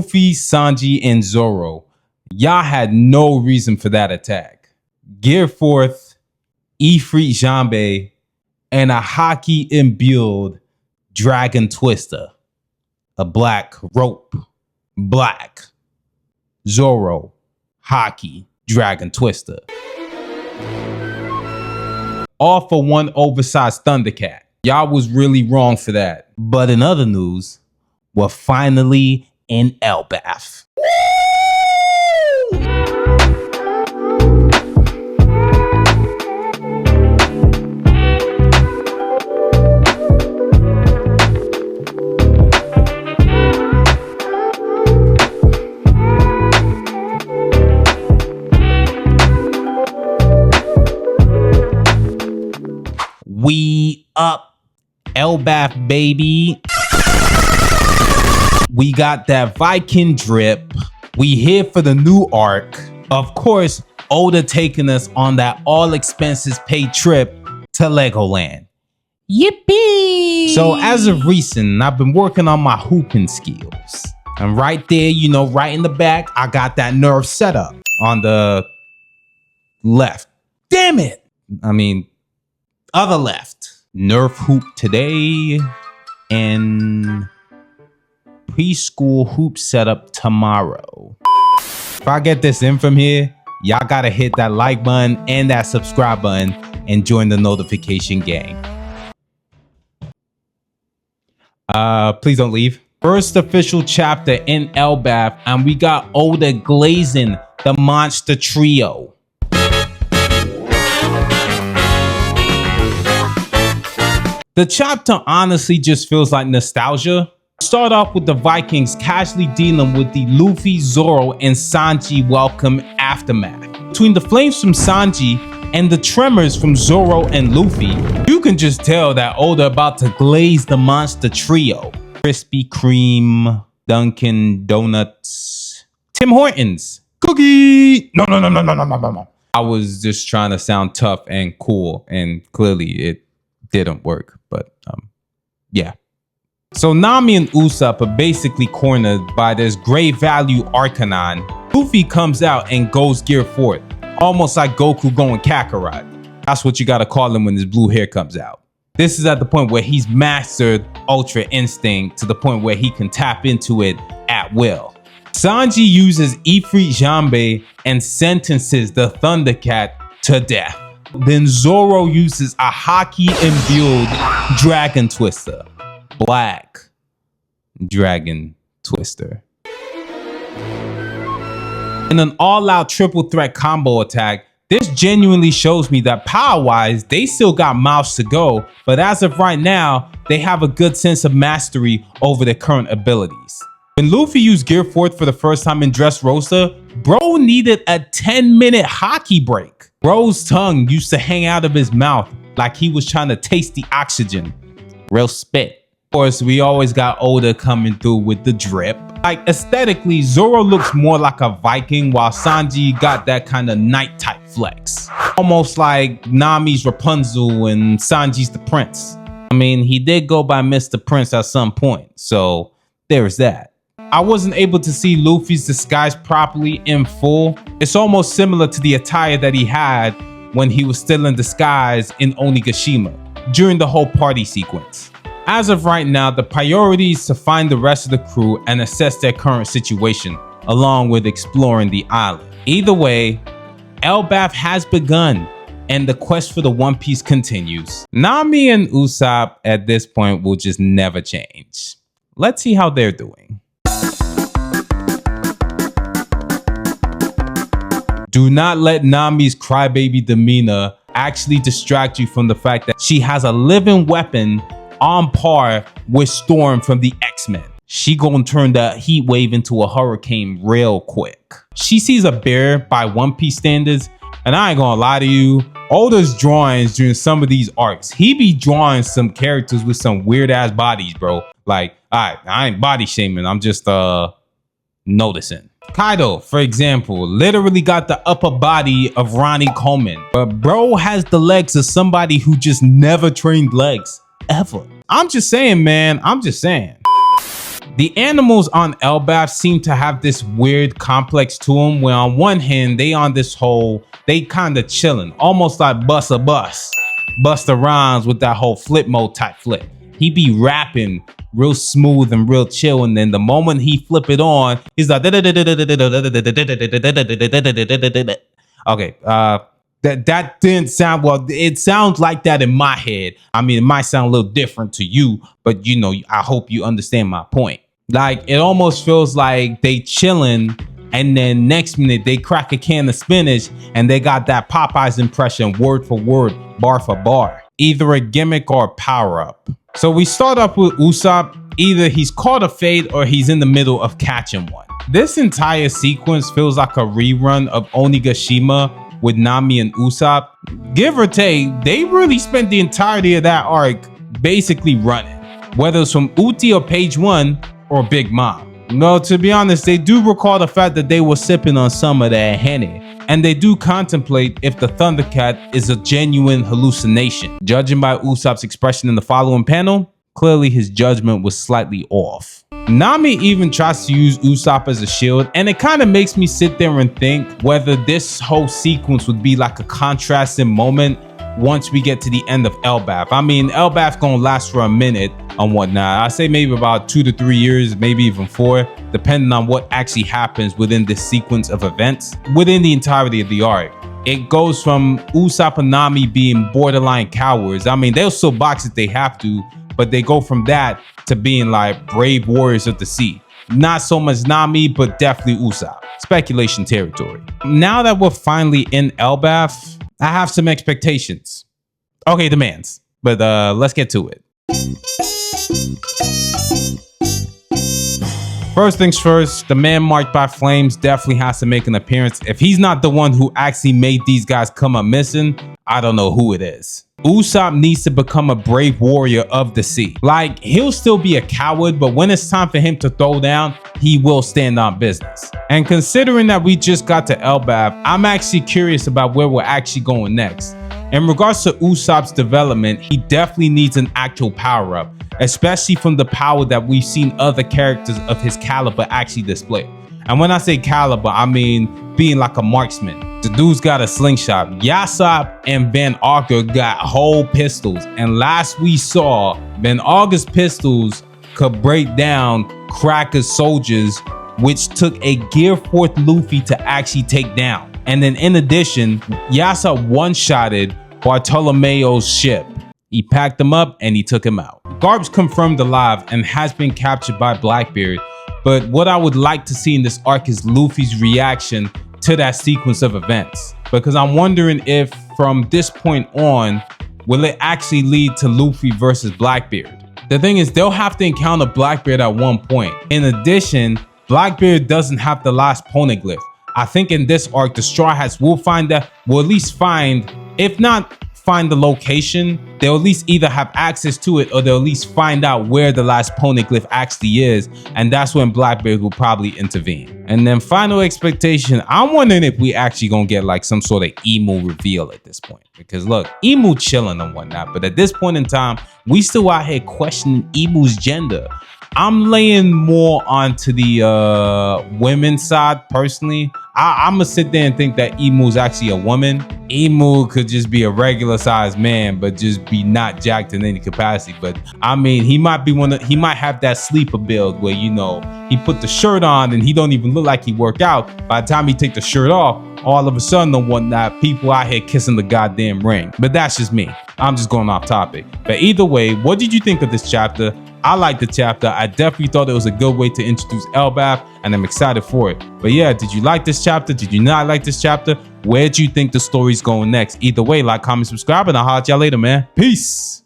Luffy, Sanji, and Zoro. Y'all had no reason for that attack. Gear Fourth, Ifrit Jambe, and a hockey imbued Dragon Twister. A black rope. Black. Zoro. Hockey. Dragon Twister. All for one oversized Thundercat. Y'all was really wrong for that. But in other news, we're finally in Elbaf. We up Elbaf, baby. We got that Viking drip. We here for the new arc. Of course, Oda taking us on that all expenses paid trip to Legoland. Yippee! So as of recent, I've been working on my hooping skills. And right there, you know, right in the back, I got that nerve set up on the left. Damn it! I mean, other left. Nerf hoop today and preschool hoop setup tomorrow. If I get this in from here, y'all gotta hit that like button and that subscribe button and join the notification gang. Please don't leave. First official chapter in Elbaf, and we got Oda glazing the monster trio. The chapter honestly just feels like nostalgia. Start off with the Vikings casually dealing with the Luffy, Zoro, and Sanji welcome aftermath. Between the flames from Sanji and the tremors from Zoro and Luffy, you can just tell that Oda about to glaze the monster trio. Krispy Kreme, Dunkin' Donuts, Tim Hortons, Cookie. No. I was just trying to sound tough and cool, and clearly it didn't work, but yeah. So Nami and Usopp are basically cornered by this great value Arcanon. Luffy comes out and goes Gear Fourth, almost like Goku going Kakarot. That's what you gotta call him when his blue hair comes out. This is at the point where he's mastered Ultra Instinct to the point where he can tap into it at will. Sanji uses Ifrit Jambe and sentences the Thundercat to death. Then Zoro uses a hockey imbued Dragon Twister. Black Dragon Twister. In an all-out triple threat combo attack, this genuinely shows me that power-wise, they still got miles to go, but as of right now, they have a good sense of mastery over their current abilities. When Luffy used Gear Fourth for the first time in Dressrosa, bro needed a 10-minute hockey break. Bro's tongue used to hang out of his mouth like he was trying to taste the oxygen. Real spit. Of course, we always got Oda coming through with the drip. Like aesthetically, Zoro looks more like a Viking while Sanji got that kind of knight type flex. Almost like Nami's Rapunzel and Sanji's the Prince. I mean, he did go by Mr. Prince at some point, so there's that. I wasn't able to see Luffy's disguise properly in full. It's almost similar to the attire that he had when he was still in disguise in Onigashima during the whole party sequence. As of right now, the priority is to find the rest of the crew and assess their current situation, along with exploring the island. Either way, Elbaf has begun, and the quest for the One Piece continues. Nami and Usopp at this point will just never change. Let's see how they're doing. Do not let Nami's crybaby demeanor actually distract you from the fact that she has a living weapon on par with Storm from the X-Men. She gonna turn that heat wave into a hurricane real quick. She sees a bear by One Piece standards, and I ain't gonna lie to you, Oda's drawings during some of these arcs, he be drawing some characters with some weird ass bodies, bro. Like, I ain't body shaming, I'm just noticing. Kaido, for example, literally got the upper body of Ronnie Coleman, but bro has the legs of somebody who just never trained legs, ever. I'm just saying, man, I'm just saying. The animals on Elbaf seem to have this weird complex to them where on one hand, they kind of chilling, almost like Busta Rhymes with that whole flip mode type flip. He be rapping real smooth and real chill, and then the moment he flip it on, he's like, okay, that didn't sound well. It sounds like that in my head. I mean, it might sound a little different to you, but you know, I hope you understand my point. Like, it almost feels like they chilling, and then next minute they crack a can of spinach and they got that Popeyes impression word for word, bar for bar. Either a gimmick or a power up. So we start up with Usopp. Either he's caught a fade or he's in the middle of catching one. This entire sequence feels like a rerun of Onigashima with Nami and Usopp. Give or take, they really spent the entirety of that arc basically running. Whether it's from Uti or Page 1 or Big Mom. No, to be honest, they do recall the fact that they were sipping on some of that Henny. And they do contemplate if the Thundercat is a genuine hallucination. Judging by Usopp's expression in the following panel, clearly his judgment was slightly off. Nami even tries to use Usopp as a shield, and it kind of makes me sit there and think whether this whole sequence would be like a contrasting moment once we get to the end of Elbaf. I mean, Elbaf gonna last for a minute and whatnot. I say maybe about 2 to 3 years, maybe even 4, depending on what actually happens within this sequence of events within the entirety of the arc. It goes from Usopp and Nami being borderline cowards. I mean, they'll still box if they have to, but they go from that to being like brave warriors of the sea. Not so much Nami, but definitely Usopp. Speculation territory. Now that we're finally in Elbaf, I have some expectations. Okay, demands. But let's get to it. First things first, the man marked by flames definitely has to make an appearance. If he's not the one who actually made these guys come up missing, I don't know who it is. Usopp needs to become a brave warrior of the sea. Like, he'll still be a coward, but when it's time for him to throw down, he will stand on business. And considering that we just got to Elbaf, I'm actually curious about where we're actually going next. In regards to Usopp's development, he definitely needs an actual power-up, especially from the power that we've seen other characters of his caliber actually display. And when I say caliber, I mean being like a marksman. The dude's got a slingshot. Usopp and Van Augur got whole pistols. And last we saw, Van Augur's pistols could break down Cracker's soldiers, which took a Gear 4th Luffy to actually take down. And then in addition, Usopp one-shotted Bartolomeo's ship. He packed him up and he took him out. Garp's confirmed alive and has been captured by Blackbeard. But what I would like to see in this arc is Luffy's reaction to that sequence of events. Because I'm wondering if from this point on, will it actually lead to Luffy versus Blackbeard? The thing is, they'll have to encounter Blackbeard at one point. In addition, Blackbeard doesn't have the last poneglyph. I think in this arc, the Straw Hats will find that, will at least find, if not find the location, they'll at least either have access to it or they'll at least find out where the last poneglyph actually is, and that's when Blackbeard will probably intervene. And then final expectation, I'm wondering if we actually gonna get like some sort of emo reveal at this point, because look, emo chilling and whatnot, but at this point in time, we still out here questioning emo's gender. I'm laying more onto the women's side personally. I'm gonna sit there and think that Emu's actually a woman. Emu could just be a regular sized man, but just be not jacked in any capacity. But I mean, he might be he might have that sleeper build where, you know, he put the shirt on and he don't even look like he worked out. By the time he take the shirt off, all of a sudden and whatnot, people out here kissing the goddamn ring. But that's just me. I'm just going off topic. But either way, what did you think of this chapter? I liked the chapter. I definitely thought it was a good way to introduce Elbaf, and I'm excited for it. But yeah, did you like this chapter? Did you not like this chapter? Where do you think the story's going next? Either way, like, comment, subscribe, and I'll holler at y'all later, man. Peace.